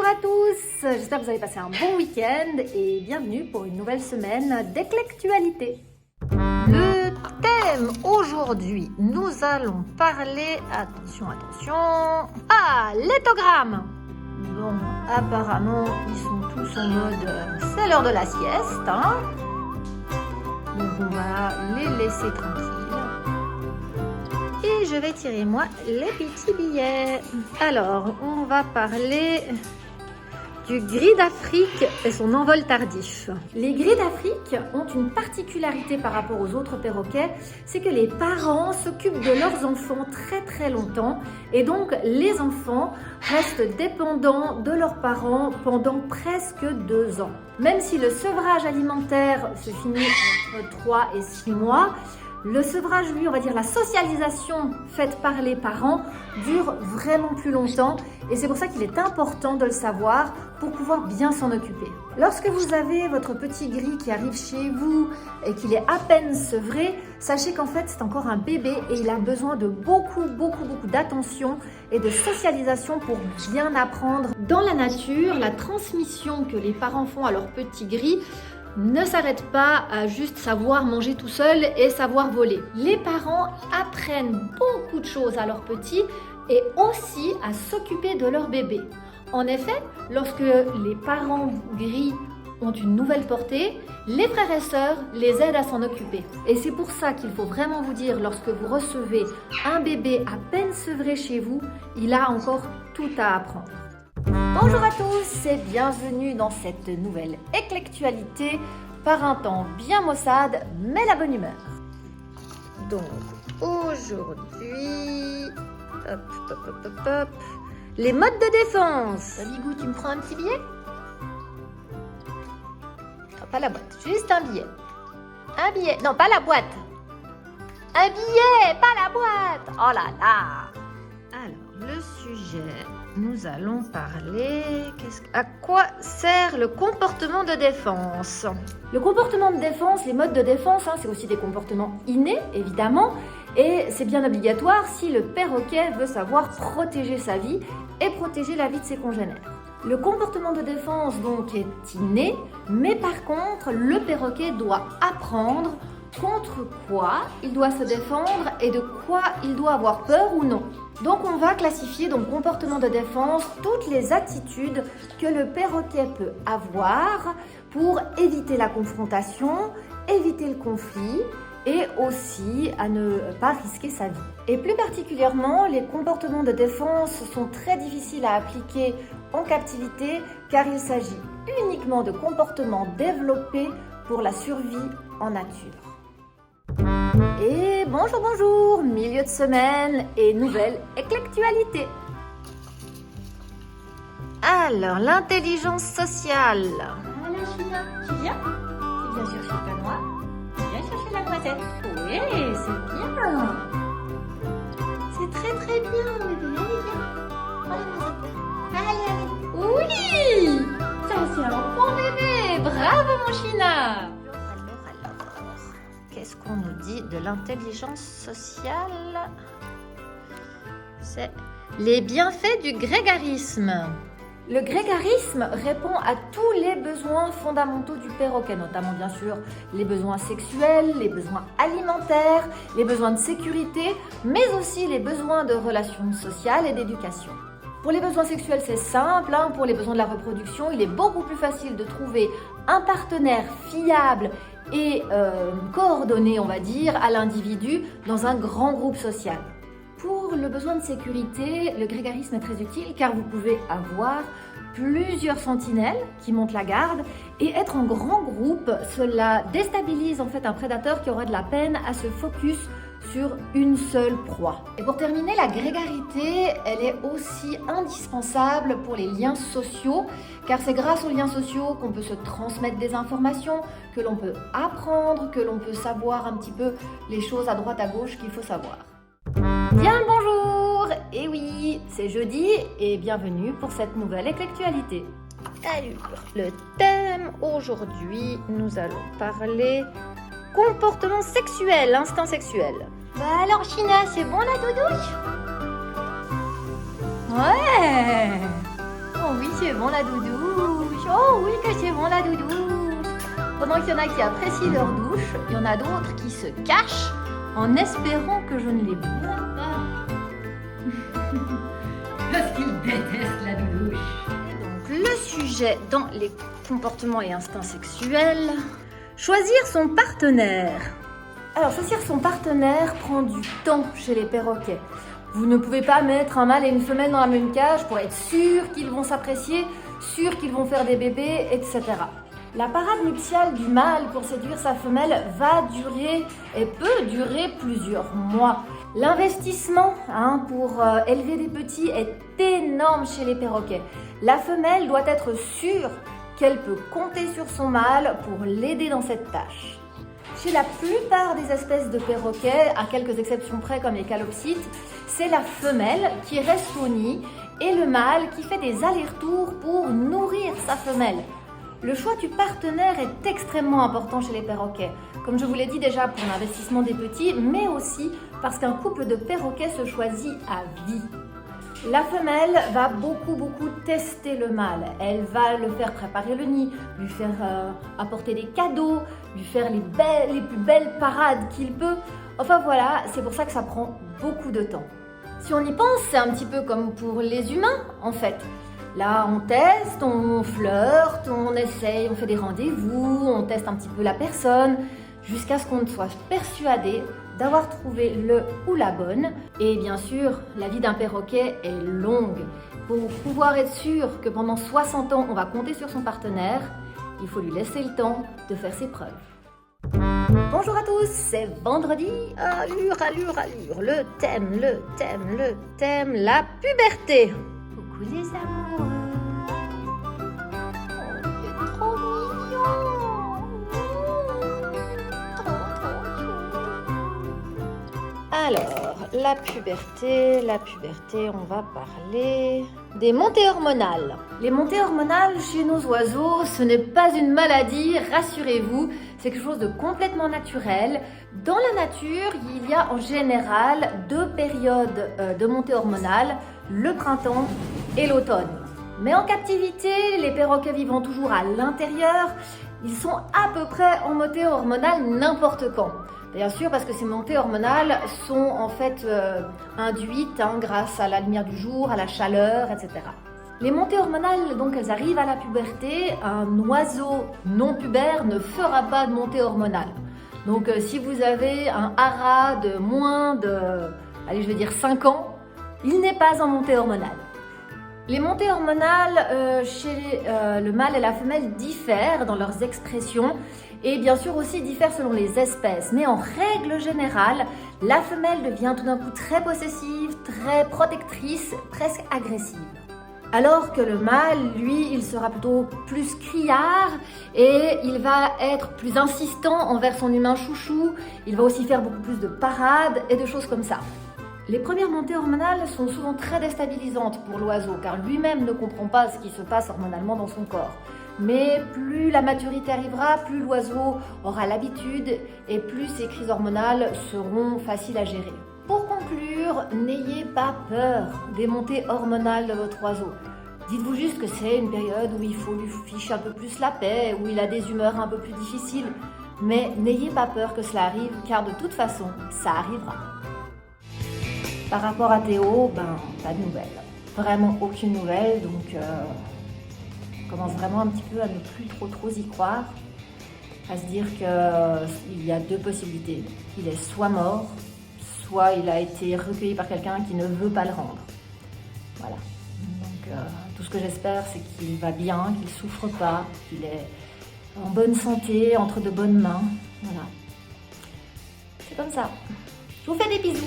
Bonjour à tous, j'espère que vous avez passé un bon week-end et bienvenue pour une nouvelle semaine d'éclectualité. Le thème aujourd'hui, nous allons parler, attention, l'éthogramme. Bon, apparemment, ils sont tous en mode, c'est l'heure de la sieste, hein. Donc on va les laisser tranquilles. Et je vais tirer moi les petits billets. Alors, on va parler du gris d'Afrique et son envol tardif. Les gris d'Afrique ont une particularité par rapport aux autres perroquets, c'est que les parents s'occupent de leurs enfants très longtemps et donc les enfants restent dépendants de leurs parents pendant presque 2 ans. Même si le sevrage alimentaire se finit entre 3 et 6 mois, le sevrage, lui, on va dire la socialisation faite par les parents dure vraiment plus longtemps et c'est pour ça qu'il est important de le savoir pour pouvoir bien s'en occuper. Lorsque vous avez votre petit gris qui arrive chez vous et qu'il est à peine sevré, sachez qu'en fait c'est encore un bébé et il a besoin de beaucoup d'attention et de socialisation pour bien apprendre. Dans la nature, la transmission que les parents font à leur petit gris ne s'arrête pas à juste savoir manger tout seul et savoir voler. Les parents apprennent beaucoup de choses à leurs petits et aussi à s'occuper de leur bébé. En effet, lorsque les parents gris ont une nouvelle portée, les frères et sœurs les aident à s'en occuper. Et c'est pour ça qu'il faut vraiment vous dire, lorsque vous recevez un bébé à peine sevré chez vous, il a encore tout à apprendre. Bonjour à tous et bienvenue dans cette nouvelle éclectualité par un temps bien maussade mais la bonne humeur. Donc aujourd'hui, hop, les modes de défense. Bigou, tu me prends un petit billet? Non, pas la boîte, juste un billet. Un billet, non pas la boîte. Un billet, pas la boîte. Oh là là. Alors le sujet, nous allons parler, à quoi sert le comportement de défense? Le comportement de défense, les modes de défense, c'est aussi des comportements innés évidemment et c'est bien obligatoire si le perroquet veut savoir protéger sa vie et protéger la vie de ses congénères. Le comportement de défense donc est inné, mais par contre le perroquet doit apprendre contre quoi il doit se défendre et de quoi il doit avoir peur ou non. Donc on va classifier dans le comportement de défense toutes les attitudes que le perroquet peut avoir pour éviter la confrontation, éviter le conflit et aussi à ne pas risquer sa vie. Et plus particulièrement, les comportements de défense sont très difficiles à appliquer en captivité car il s'agit uniquement de comportements développés pour la survie en nature. Et bonjour, milieu de semaine et nouvelle éclectualité. Alors, l'intelligence sociale. Voilà, China, tu viens chercher ta noix? Tu viens chercher la noisette? Oui, c'est bien. C'est très bien, bébé. Allez, viens. Allez. Oui, ça c'est un bon bébé. Bravo, mon China. Qu'est-ce qu'on nous dit de l'intelligence sociale? C'est les bienfaits du grégarisme. Le grégarisme répond à tous les besoins fondamentaux du perroquet, notamment bien sûr les besoins sexuels, les besoins alimentaires, les besoins de sécurité, mais aussi les besoins de relations sociales et d'éducation. Pour les besoins sexuels, c'est simple, pour les besoins de la reproduction, il est beaucoup plus facile de trouver un partenaire fiable et coordonné, on va dire, à l'individu dans un grand groupe social. Pour le besoin de sécurité, le grégarisme est très utile car vous pouvez avoir plusieurs sentinelles qui montent la garde et être en grand groupe, cela déstabilise en fait un prédateur qui aura de la peine à se focus sur une seule proie. Et pour terminer, la grégarité, elle est aussi indispensable pour les liens sociaux, car c'est grâce aux liens sociaux qu'on peut se transmettre des informations, que l'on peut apprendre, que l'on peut savoir un petit peu les choses à droite à gauche qu'il faut savoir. Bien le bonjour! Et oui, c'est jeudi et bienvenue pour cette nouvelle éclectualité. Alors, le thème aujourd'hui, nous allons parler comportement sexuel, instinct sexuel. Bah alors China, c'est bon la doudouche? Ouais. Oh oui, c'est bon la doudouche. Oh oui, que c'est bon la doudouche. Pendant qu'il y en a qui apprécient leur douche, il y en a d'autres qui se cachent en espérant que je ne les vois pas. Parce qu'ils détestent la doudouche. Et donc, le sujet dans les comportements et instincts sexuels, choisir son partenaire. Alors, choisir son partenaire prend du temps chez les perroquets. Vous ne pouvez pas mettre un mâle et une femelle dans la même cage pour être sûr qu'ils vont s'apprécier, sûr qu'ils vont faire des bébés, etc. La parade nuptiale du mâle pour séduire sa femelle va durer et peut durer plusieurs mois. L'investissement pour élever des petits est énorme chez les perroquets. La femelle doit être sûre qu'elle peut compter sur son mâle pour l'aider dans cette tâche. Chez la plupart des espèces de perroquets, à quelques exceptions près comme les calopsites, c'est la femelle qui reste au nid et le mâle qui fait des allers-retours pour nourrir sa femelle. Le choix du partenaire est extrêmement important chez les perroquets, comme je vous l'ai dit déjà pour l'investissement des petits, mais aussi parce qu'un couple de perroquets se choisit à vie. La femelle va beaucoup tester le mâle. Elle va le faire préparer le nid, lui faire apporter des cadeaux, lui faire les plus belles parades qu'il peut. Enfin voilà, c'est pour ça que ça prend beaucoup de temps. Si on y pense, c'est un petit peu comme pour les humains en fait. Là, on teste, on flirte, on essaye, on fait des rendez-vous, on teste un petit peu la personne, jusqu'à ce qu'on soit persuadé d'avoir trouvé le ou la bonne. Et bien sûr, la vie d'un perroquet est longue. Pour pouvoir être sûr que pendant 60 ans, on va compter sur son partenaire, il faut lui laisser le temps de faire ses preuves. Bonjour à tous, c'est vendredi. Allure, le thème, la puberté. Coucou les amoureux. Oh, il est trop mignon. Alors, la puberté, on va parler des montées hormonales. Les montées hormonales chez nos oiseaux, ce n'est pas une maladie, rassurez-vous, c'est quelque chose de complètement naturel. Dans la nature, il y a en général 2 périodes de montées hormonales, le printemps et l'automne. Mais en captivité, les perroquets vivant toujours à l'intérieur, ils sont à peu près en montée hormonale n'importe quand. Bien sûr, parce que ces montées hormonales sont en fait induites grâce à la lumière du jour, à la chaleur, etc. Les montées hormonales, donc, elles arrivent à la puberté. Un oiseau non pubère ne fera pas de montée hormonale. Donc, si vous avez un hara de moins de, 5 ans, il n'est pas en montée hormonale. Les montées hormonales chez le mâle et la femelle diffèrent dans leurs expressions et bien sûr aussi diffèrent selon les espèces. Mais en règle générale, la femelle devient tout d'un coup très possessive, très protectrice, presque agressive. Alors que le mâle, lui, il sera plutôt plus criard et il va être plus insistant envers son humain chouchou. Il va aussi faire beaucoup plus de parades et de choses comme ça. Les premières montées hormonales sont souvent très déstabilisantes pour l'oiseau car lui-même ne comprend pas ce qui se passe hormonalement dans son corps. Mais plus la maturité arrivera, plus l'oiseau aura l'habitude et plus ces crises hormonales seront faciles à gérer. Pour conclure, n'ayez pas peur des montées hormonales de votre oiseau. Dites-vous juste que c'est une période où il faut lui ficher un peu plus la paix, où il a des humeurs un peu plus difficiles. Mais n'ayez pas peur que cela arrive car de toute façon, ça arrivera. Par rapport à Théo, pas de nouvelles. Vraiment aucune nouvelle, donc on commence vraiment un petit peu à ne plus trop y croire, à se dire qu'il y a 2 possibilités. Il est soit mort, soit il a été recueilli par quelqu'un qui ne veut pas le rendre. Voilà. Donc tout ce que j'espère, c'est qu'il va bien, qu'il ne souffre pas, qu'il est en bonne santé, entre de bonnes mains. Voilà. C'est comme ça. Je vous fais des bisous.